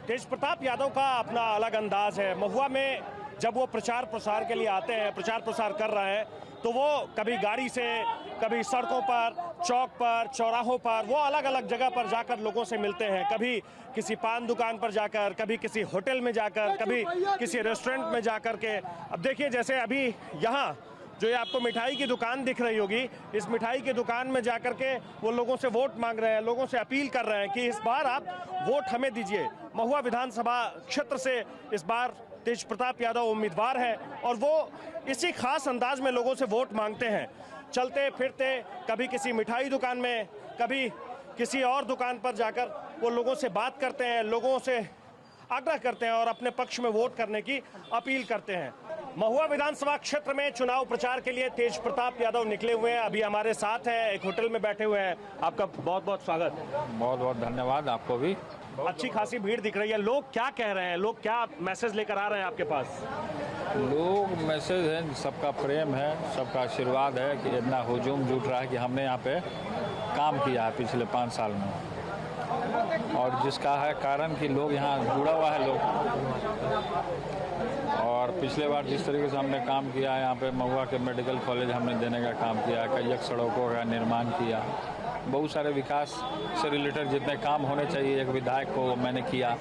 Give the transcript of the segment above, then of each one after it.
तेजप्रताप यादव का अपना अलग अंदाज है। महुआ में जब वो प्रचार प्रसार के लिए आते हैं, प्रचार प्रसार कर रहे हैं, तो वो कभी गाड़ी से, कभी सड़कों पर, चौक पर, चौराहों पर, वो अलग अलग जगह पर जाकर लोगों से मिलते हैं। कभी किसी पान दुकान पर जाकर, कभी किसी होटल में जाकर, कभी किसी रेस्टोरेंट में जाकर के। अब देखिए, जैसे अभी यहाँ जो ये आपको मिठाई की दुकान दिख रही होगी, इस मिठाई की दुकान में जाकर के वो लोगों से वोट मांग रहे हैं, लोगों से अपील कर रहे हैं कि इस बार आप वोट हमें दीजिए। महुआ विधानसभा क्षेत्र से इस बार तेजप्रताप यादव उम्मीदवार हैं और वो इसी खास अंदाज में लोगों से वोट मांगते हैं। चलते फिरते, कभी किसी मिठाई दुकान में, कभी किसी और दुकान पर जाकर वो लोगों से बात करते हैं, लोगों से आग्रह करते हैं और अपने पक्ष में वोट करने की अपील करते हैं। महुआ विधानसभा क्षेत्र में चुनाव प्रचार के लिए तेजप्रताप यादव निकले हुए हैं। अभी हमारे साथ हैं, एक होटल में बैठे हुए हैं। आपका बहुत बहुत स्वागत। बहुत बहुत धन्यवाद आपको भी। अच्छी खासी भीड़ दिख रही है। लोग क्या कह रहे हैं, लोग क्या मैसेज लेकर आ रहे हैं आपके पास? लोग मैसेज है, सबका प्रेम है, सबका आशीर्वाद है कि इतना हुजूम जुट रहा है कि हमने यहाँ पे काम किया है पिछले 5 साल में, और जिसका है कारण कि लोग यहाँ जुड़ा हुआ है लोग। और पिछले बार जिस तरीके से हमने काम किया है यहाँ पे, महुआ के मेडिकल कॉलेज हमने देने का काम किया, कई सड़कों का निर्माण किया, बहुत सारे विकास से रिलेटेड जितने काम होने चाहिए एक विधायक को मैंने किया,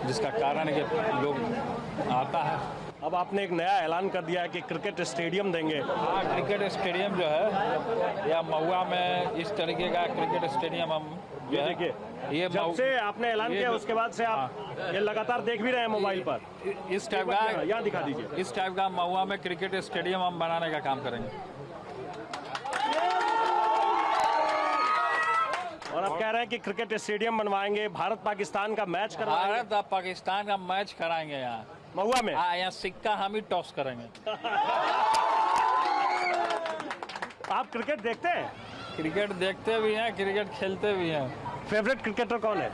जिसका कारण है कि लोग आता है। अब आपने एक नया ऐलान कर दिया है कि क्रिकेट स्टेडियम देंगे। हाँ, क्रिकेट स्टेडियम जो है या महुआ में इस तरीके का क्रिकेट स्टेडियम हम ये देखिए, ये जब से आपने ऐलान किया उसके बाद से आप ये लगातार देख भी रहे हैं मोबाइल पर, इस टाइप का, यहाँ दिखा दीजिए, इस टाइप का महुआ में क्रिकेट स्टेडियम हम बनाने का काम करेंगे। और आप कह रहे हैं कि क्रिकेट स्टेडियम बनवाएंगे, भारत पाकिस्तान का मैच करवाएंगे। भारत और पाकिस्तान का मैच कराएंगे यहाँ महुआ में। हाँ, यहाँ सिक्का हम ही टॉस करेंगे। आप क्रिकेट देखते हैं? क्रिकेट देखते भी हैं, क्रिकेट खेलते भी हैं। फेवरेट क्रिकेटर कौन है?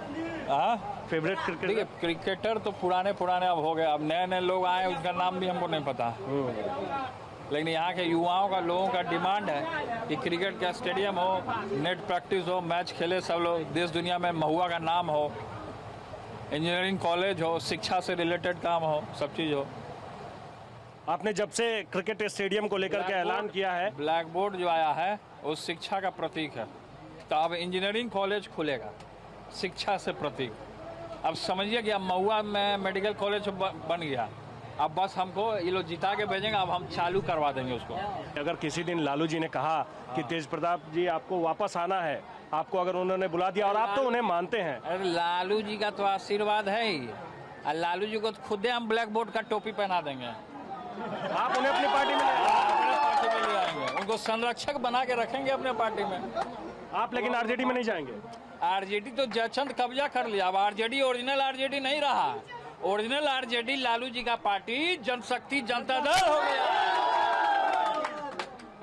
हाँ, फेवरेट क्रिकेटर? क्रिकेटर तो पुराने अब हो गए, अब नए नए लोग आए, उनका नाम भी हमको नहीं पता। लेकिन यहाँ के युवाओं का, लोगों का डिमांड है कि क्रिकेट का स्टेडियम हो, नेट प्रैक्टिस हो, मैच खेले सब लोग, देश दुनिया में महुआ का नाम हो, इंजीनियरिंग कॉलेज हो, शिक्षा से रिलेटेड काम हो, सब चीज़ हो। आपने जब से क्रिकेट स्टेडियम को लेकर के ऐलान किया है, ब्लैक बोर्ड जो आया है वो शिक्षा का प्रतीक है, तो अब इंजीनियरिंग कॉलेज खुलेगा शिक्षा से प्रतीक। अब समझिए कि अब महुआ में मेडिकल कॉलेज बन गया, अब बस हमको ये लोग जिता के भेजेंगे, अब हम चालू करवा देंगे उसको। अगर किसी दिन लालू जी ने कहा कि तेजप्रताप जी आपको वापस आना है, आपको अगर उन्होंने बुला दिया और आप तो उन्हें मानते हैं। अरे लालू जी का तो आशीर्वाद है ही, और लालू जी को खुद हम ब्लैक बोर्ड का टोपी पहना देंगे। आप उन्हें अपनी पार्टी में ले आएंगे, उनको संरक्षक बना के रखेंगे अपने पार्टी में। आप लेकिन आरजेडी में नहीं जाएंगे? आरजेडी तो जयचंद कब्जा कर लिया, अब आरजेडी ओरिजिनल आरजेडी नहीं रहा। ओरिजिनल आरजेडी लालू जी का पार्टी जनशक्ति जनता दल हो गया।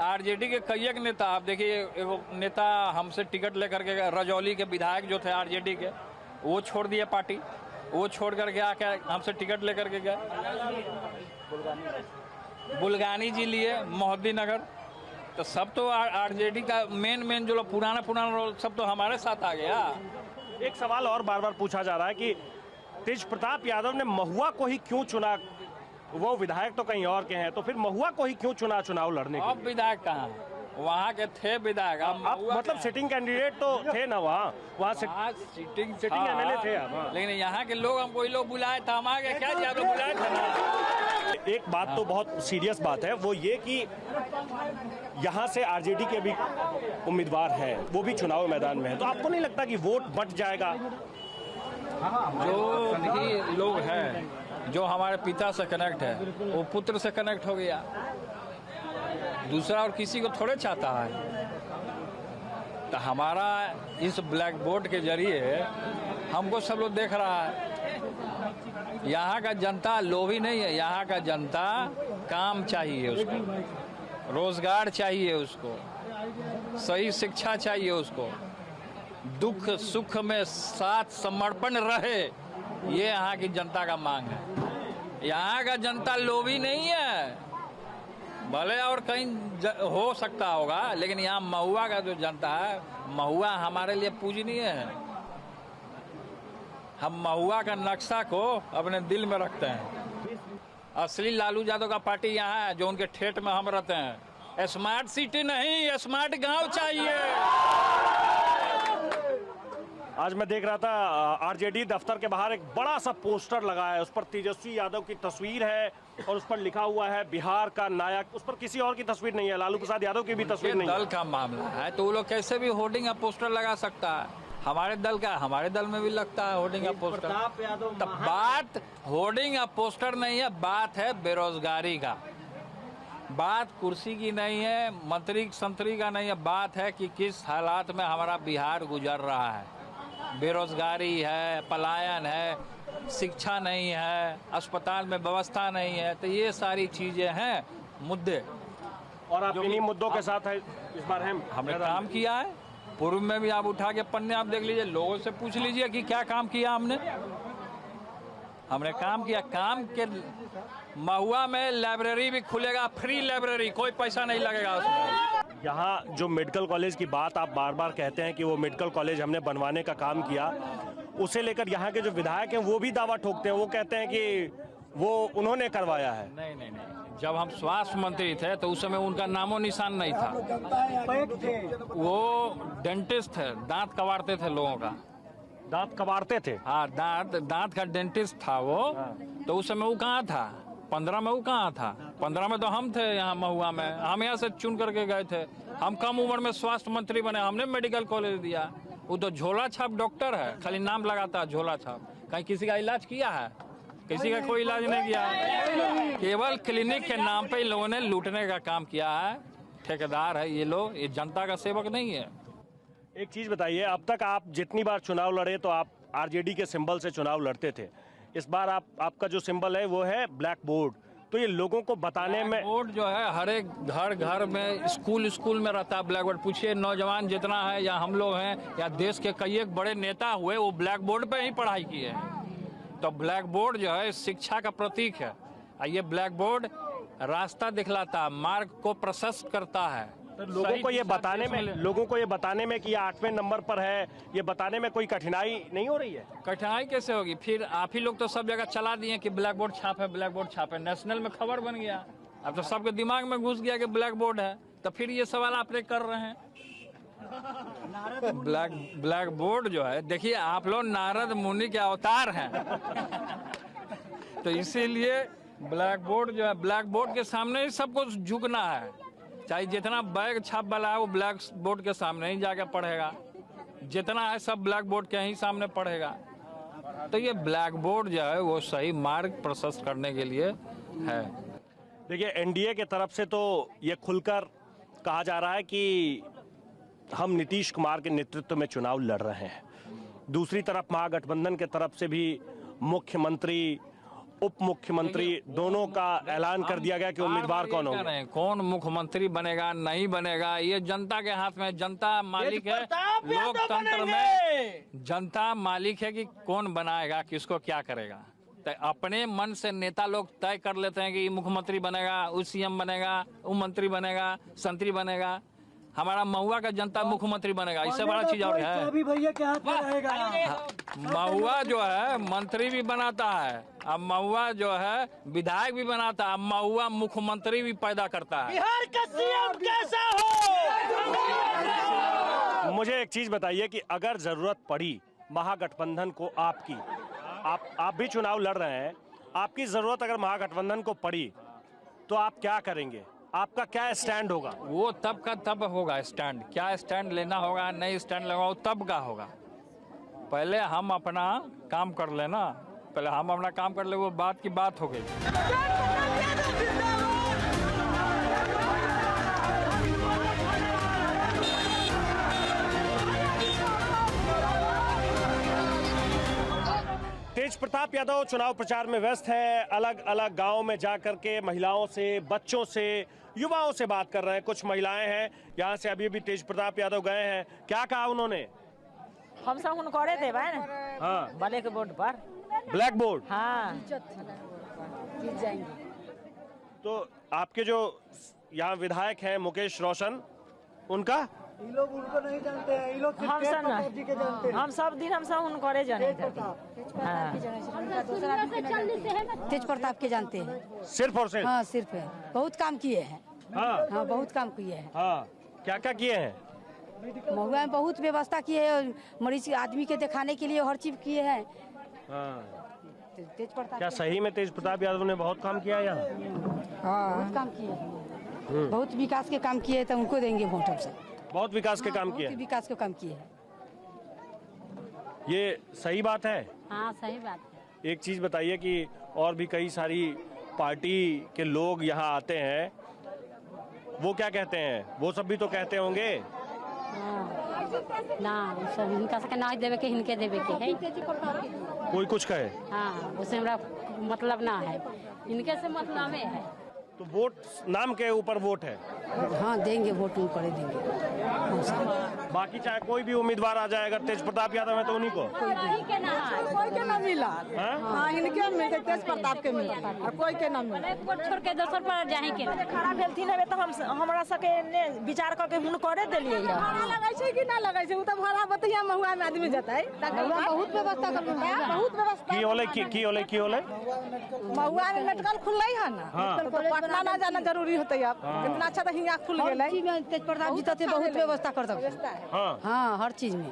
आरजेडी के कई एक नेता, आप देखिए, एगो नेता हमसे टिकट लेकर के, रजौली के विधायक जो थे आरजेडी के, वो छोड़ दिए पार्टी, वो छोड़ करके आके हमसे टिकट लेकर के गए। बुलगानी जी लिए मोहद्दी नगर, तो सब तो आरजेडी का मेन जो लोग पुराना रोल सब तो हमारे साथ आ गया। एक सवाल और बार बार पूछा जा रहा है कि तेजप्रताप यादव ने महुआ को ही क्यों चुना? वो विधायक तो कहीं और के हैं, तो फिर महुआ को ही क्यों चुना चुनाव लड़ने के लिए? अब विधायक कहाँ, वहाँ के थे विधायक, अब मतलब सिटिंग कैंडिडेट तो थे ना वहाँ सिटिंग एमएलए थे आप। लेकिन यहाँ के लोग, हमको ये लोग बुलाए थे, हम आ गए, क्या आप लोग बुलाए थे ना। एक बात तो बहुत सीरियस बात है, वो ये कि यहाँ से आरजेडी के भी उम्मीदवार हैं, वो भी चुनाव मैदान में है, तो आपको नहीं लगता कि वोट बंट जाएगा? जो भी लोग हैं, जो हमारे पिता से कनेक्ट है, वो पुत्र से कनेक्ट हो गया, दूसरा और किसी को थोड़े चाहता है। तो हमारा इस ब्लैक बोर्ड के जरिए हमको सब लोग देख रहा है। यहाँ का जनता लोभी नहीं है, यहाँ का जनता काम चाहिए उसको, रोजगार चाहिए उसको, सही शिक्षा चाहिए उसको, दुख सुख में साथ समर्पण रहे, ये यहाँ की जनता का मांग है। यहाँ का जनता लोभी नहीं है, भले और कहीं हो सकता होगा, लेकिन यहाँ महुआ का जो जनता है, महुआ हमारे लिए पूजनीय है। हम महुआ का नक्शा को अपने दिल में रखते हैं। असली लालू यादव का पार्टी यहाँ है, जो उनके ठेठ में हम रहते हैं। स्मार्ट सिटी नहीं, स्मार्ट गांव चाहिए। आज मैं देख रहा था आरजेडी दफ्तर के बाहर एक बड़ा सा पोस्टर लगा है, उस पर तेजस्वी यादव की तस्वीर है और उस पर लिखा हुआ है बिहार का नायक। उस पर किसी और की तस्वीर नहीं है, लालू प्रसाद यादव की भी तस्वीर नहीं है। दल का मामला है तो वो लोग कैसे भी होर्डिंग या पोस्टर लगा सकता है। हमारे दल का, हमारे दल में भी लगता है होर्डिंग या पोस्टर। तो बात होर्डिंग या पोस्टर नहीं है, बात है बेरोजगारी का। बात कुर्सी की नहीं है, मंत्री संतरी का नहीं है, बात है कि किस हालात में हमारा बिहार गुजर रहा है। बेरोजगारी है, पलायन है, शिक्षा नहीं है, अस्पताल में व्यवस्था नहीं है। तो ये सारी चीजें हैं मुद्दे, और आप इन्हीं मुद्दों के साथ है इस बार हमने काम किया है। पूर्व में भी आप उठा के पन्ने आप देख लीजिए, लोगों से पूछ लीजिए कि क्या काम किया हमने काम किया। काम के महुआ में लाइब्रेरी भी खुलेगा, फ्री लाइब्रेरी, कोई पैसा नहीं लगेगा उसमें। यहाँ जो मेडिकल कॉलेज की बात आप बार बार कहते हैं कि वो मेडिकल कॉलेज हमने बनवाने का काम किया, उसे लेकर यहाँ के जो विधायक हैं वो भी दावा ठोकते हैं। वो कहते हैं कि वो उन्होंने करवाया है। नहीं, जब हम स्वास्थ्य मंत्री थे तो उस समय उनका नामो निशान नहीं था। वो डेंटिस्ट थे, दांत कबाड़ते थे लोगों का। दांत कबाड़ते थे? हाँ, दांत का डेंटिस्ट था वो। तो उस समय वो कहाँ था? 15 में वो कहाँ था? 15 में तो हम थे यहाँ महुआ में। हम यहाँ से चुन करके गए थे। हम कम उम्र में स्वास्थ्य मंत्री बने, हमने मेडिकल कॉलेज दिया। वो तो झोला छाप डॉक्टर है, खाली नाम लगाता है झोला छाप। कहीं किसी का इलाज किया है? किसी का कोई इलाज नहीं किया। केवल क्लिनिक के नाम पे इन लोगों ने लूटने का काम किया है। ठेकेदार है ये लोग, ये जनता का सेवक नहीं है। एक चीज बताइए, अब तक आप जितनी बार चुनाव लड़े तो आप आरजेडी के सिंबल से चुनाव लड़ते थे। इस बार आपका जो सिंबल है वो है ब्लैक बोर्ड। तो ये लोगों को बताने में, बोर्ड जो है हर एक घर में, स्कूल में रहता है ब्लैक बोर्ड। पूछिए नौजवान जितना है, या हम लोग हैं, या देश के कई एक बड़े नेता हुए, वो ब्लैक बोर्ड पे ही पढ़ाई किए हैं। तो ब्लैक बोर्ड जो है शिक्षा का प्रतीक है। ये ब्लैक बोर्ड रास्ता दिखलाता है, मार्ग को प्रशस्त करता है। तो लोगों को ये बताने में कि ये 8वें नंबर पर है, ये बताने में कोई कठिनाई नहीं हो रही है? कठिनाई कैसे होगी? फिर आप ही लोग तो सब जगह चला दिए कि ब्लैक बोर्ड छाप है, ब्लैक बोर्ड छाप है। नेशनल में खबर बन गया, अब तो सबके दिमाग में घुस गया कि ब्लैक बोर्ड है। तो फिर ये सवाल आप कर रहे हैं। ब्लैक बोर्ड जो है, देखिए आप लोग नारद मुनि के अवतार हैं। तो इसीलिए ब्लैक बोर्ड जो है, ब्लैक बोर्ड के सामने ही सबको झुकना है। चाहे जितना बैग छाप वाला है वो ब्लैक बोर्ड के सामने ही जाके पढ़ेगा, जितना है सब ब्लैक बोर्ड के ही सामने पढ़ेगा। तो ये ब्लैक बोर्ड जो है वो सही मार्ग प्रशस्त करने के लिए है। देखिए, एनडीए के तरफ से तो ये खुलकर कहा जा रहा है कि हम नीतीश कुमार के नेतृत्व में चुनाव लड़ रहे हैं। दूसरी तरफ महागठबंधन के तरफ से भी मुख्यमंत्री, उप मुख्यमंत्री दोनों का ऐलान कर दिया गया कि उम्मीदवार कौन होगा। कौन मुख्यमंत्री बनेगा नहीं बनेगा ये जनता के हाथ में। जनता मालिक है लोकतंत्र में, जनता मालिक है कि कौन बनाएगा, किसको क्या करेगा। तो अपने मन से नेता लोग तय कर लेते हैं कि मुख्यमंत्री बनेगा, वो सीएम बनेगा, वो मंत्री बनेगा, संतरी बनेगा। हमारा महुआ का जनता मुख्यमंत्री बनेगा, इससे बड़ा चीज और है? अभी भैया के हाथ में रहेगा। महुआ जो है मंत्री भी बनाता है, अब महुआ जो है विधायक भी बनाता है, अब महुआ मुख्यमंत्री भी पैदा करता है। बिहार का सीएम कैसा हो? मुझे एक चीज बताइए कि अगर जरूरत पड़ी महागठबंधन को, आपकी, आप भी चुनाव लड़ रहे हैं, आपकी जरूरत अगर महागठबंधन को पड़ी तो आप क्या करेंगे? आपका क्या स्टैंड होगा? वो तब का तब होगा स्टैंड। क्या स्टैंड लेना होगा, नहीं स्टैंड लेगा, वो तब का होगा। पहले हम अपना काम कर लेना, पहले हम अपना काम कर ले, वो बात की बात हो गई। तेज प्रताप यादव चुनाव प्रचार में व्यस्त है। अलग अलग गांव में जाकर के महिलाओं से, बच्चों से, युवाओं से बात कर रहे हैं। कुछ महिलाएं हैं यहाँ से, अभी तेज प्रताप यादव गए हैं। क्या कहा उन्होंने? हम सब उनको थे भाई, हाँ, ब्लैक बोर्ड पर। Black board? हाँ। तो आपके जो यहाँ विधायक हैं मुकेश रोशन, उनका ये लोग उनको नहीं जानते हैं, ये लोग हम सब ना जी के जानते हैं। हम सब दिन हम सब उनकरे जाने हाँ। तेज प्रताप के जानते हैं। सिर्फ और सिर्फ? हाँ सिर्फ है, बहुत काम किए हैं। हाँ हाँ बहुत काम किए हैं। हाँ, क्या क्या किए हैं? महुआ में बहुत व्यवस्था किए हैं, मरीज आदमी के दिखाने के लिए हर चीज किए हैं। हाँ, तेज प्रताप क्या सही में तेज प्रताप यादव ने बहुत काम किया यहाँ? बहुत काम किए हैं, बहुत विकास के काम किए हैं, तो उनको देंगे वोट हमसे। बहुत विकास के काम किए बहुत हैं। विकास के काम किए हैं। ये सही बात है? हाँ सही बात है। एक चीज बताइए कि और भी कई सारी पार्टी के लोग यहाँ आते हैं, वो क्या कहते हैं? वो सब भी तो कहते होंगे। ना सब हिनका से ना देवे के हिनके देवे के है। कोई कुछ कहे हाँ उससे हमरा मतलब ना है, इनके से मतलब है। तो वोट नाम के ऊपर वोट है। हाँ देंगे वोट, उनको करे देंगे। बाकी चाहे कोई भी उम्मीदवार आ जाए, अगर तेज प्रताप यादव है तो उन्हीं को। कोई के ना मिला। हाँ? हाँ इनके मिलते, तेज प्रताप के मिला और कोई के ना मिला। छोड़ के दोसर पर जाए के खड़ा भेलथिन हवे तो हम हमरा सके ने विचार करके हुनकरे देलिए या भाड़ा लगे छै कि ना लगे छै, उ तो भाड़ा बतिया महुआ में आदमी जतै। बहुत व्यवस्था कर बहुत व्यवस्था। की होले महुआ में मेडिकल खुललै है ना, तो पटना ना जाना जरूरी होते अब। कितना अच्छा तो हियां खुल गेलै। तेज प्रताप जी तो बहुत व्यवस्था कर सकते। हाँ हाँ हर चीज में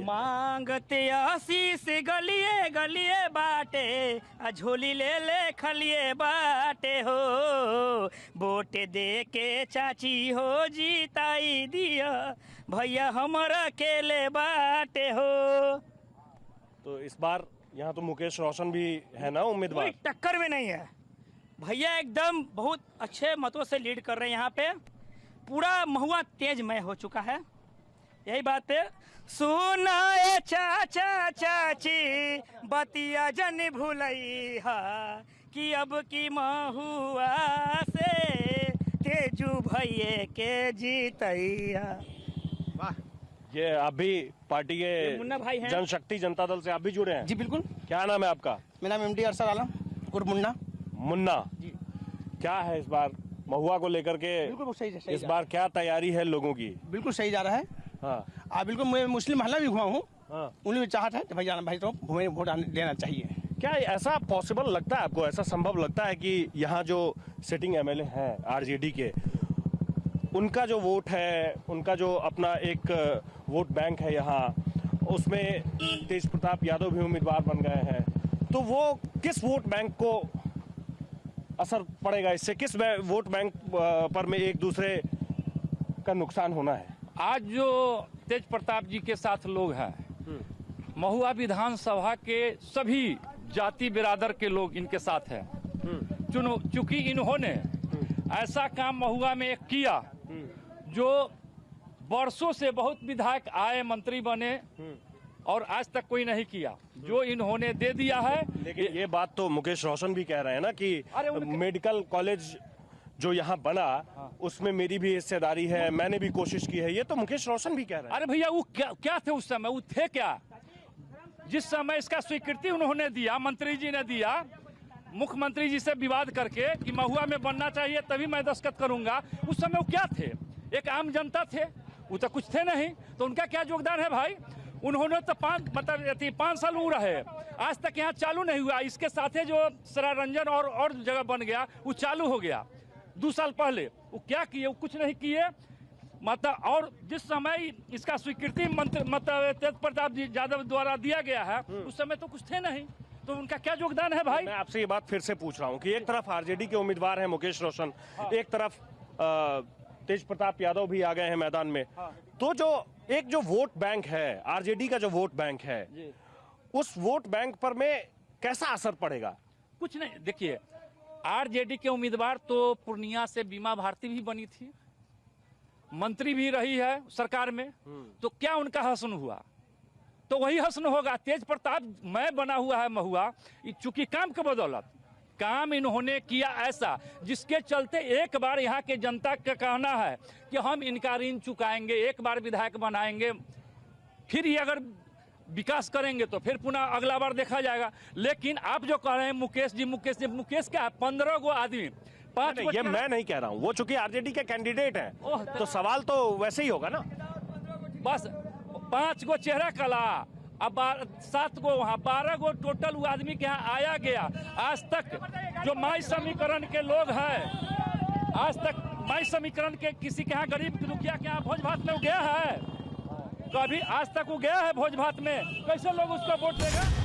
मांगते आशीष गलिए गलिए बाटे, आ झोली ले ले खलिए बाटे हो, वोट दे के चाची हो जीताई दिया, भैया हमारा अकेले बाटे हो। तो इस बार यहाँ तो मुकेश रोशन भी है ना उम्मीदवार? कोई टक्कर में नहीं है भैया, एकदम बहुत अच्छे मतों से लीड कर रहे हैं। यहाँ पे पूरा महुआ तेजमय हो चुका है। यही बात पे सुनाए चाचा चाची बतिया जन भूलई हा, कि अब की महुआ से तेजू भैये के जीतैया। ये आप भी पार्टी ये मुन्ना भाई के हैं। जनशक्ति जनता दल से आप भी जुड़े हैं? जी बिल्कुल। क्या नाम है आपका? मेरा नाम MD अरसद आलम उर्फ मुन्ना। मुन्ना जी। क्या है इस बार महुआ को लेकर के? बिल्कुल सही है, इस बार क्या तैयारी है लोगों की? बिल्कुल सही जा रहा है। हाँ बिल्कुल, मैं मुस्लिम मोहल्ला भी घुमा हूँ। हाँ। उन्हें भी चाहत है कि भाई जाना, भाई तो हमें वोट देना चाहिए। क्या ऐसा पॉसिबल लगता है आपको, ऐसा संभव लगता है कि यहाँ जो सिटिंग MLA हैं RJD के, उनका जो वोट है, उनका जो अपना एक वोट बैंक है यहाँ, उसमें तेज प्रताप यादव भी उम्मीदवार बन गए हैं, तो वो किस वोट बैंक को असर पड़ेगा इससे? किस वोट बैंक पर में एक दूसरे का नुकसान होना है? आज जो तेज प्रताप जी के साथ लोग हैं, महुआ विधानसभा के सभी जाति बिरादर के लोग इनके साथ हैं। चूंकि इन्होंने ऐसा काम महुआ में एक किया जो वर्षों से बहुत विधायक आए, मंत्री बने, और आज तक कोई नहीं किया, जो इन्होंने दे दिया है। लेकिन ये बात तो मुकेश रोशन भी कह रहे हैं ना कि मेडिकल कॉलेज जो यहाँ बना, उसमें मेरी भी हिस्सेदारी है, मैंने भी कोशिश की है, ये तो मुकेश रोशन भी कह रहे हैं। अरे भैया वो क्या थे उस समय? वो थे क्या? जिस समय इसका स्वीकृति उन्होंने दिया, मंत्री जी ने दिया, मुख्यमंत्री जी से विवाद करके कि महुआ में बनना चाहिए तभी मैं दस्तखत करूंगा, उस समय वो क्या थे? एक आम जनता थे, वो तो कुछ थे नहीं। तो उनका क्या योगदान है भाई? उन्होंने तो 5 साल वो रहे, आज तक यहाँ चालू नहीं हुआ। इसके साथ जो सरारंजन और जगह बन गया, वो चालू हो गया 2 साल पहले। वो क्या किए? वो कुछ नहीं किए। मतलब और जिस समय इसका स्वीकृति मतलब तेज प्रताप जी यादव द्वारा दिया गया है, उस समय तो कुछ थे नहीं। तो उनका क्या योगदान है भाई? मैं आपसे ये बात फिर से पूछ रहा हूँ कि एक तरफ RJD के उम्मीदवार हैं मुकेश रोशन, एक तरफ तेज प्रताप यादव भी आ गए हैं मैदान में, तो जो एक जो वोट बैंक है, RJD का जो वोट बैंक है, उस वोट बैंक पर में कैसा असर पड़ेगा? कुछ नहीं। देखिए, RJD के उम्मीदवार तो पूर्णिया से बीमा भारती भी बनी थी, मंत्री भी रही है सरकार में, तो क्या उनका हसन हुआ? तो वही हसन होगा। तेज प्रताप मैं बना हुआ है महुआ, चूंकि काम के बदौलत काम इन्होंने किया ऐसा, जिसके चलते एक बार यहाँ के जनता का कहना है कि हम इनका ऋण चुकाएंगे, एक बार विधायक बनाएंगे, फिर ये अगर विकास करेंगे तो फिर पुनः अगला बार देखा जाएगा। लेकिन आप जो कह रहे हैं मुकेश जी, मुकेश क्या है? 15 गो आदमी, 5 ये मैं नहीं कह रहा हूँ, वो चूंकि RJD के कैंडिडेट हैं, तो सवाल तो वैसे ही होगा ना। बस 5 गो चेहरा कला, अब 7 गो वहाँ, 12 गो टोटल वो आदमी के यहाँ आया गया। आज तक जो माई समीकरण के लोग हैं, आज तक माई समीकरण के किसी के यहाँ गरीब दुखिया के यहाँ भोज भात में वो गया है? कभी आज तक वो गया है भोज भात में? कैसे लोग उसको वोट देगा?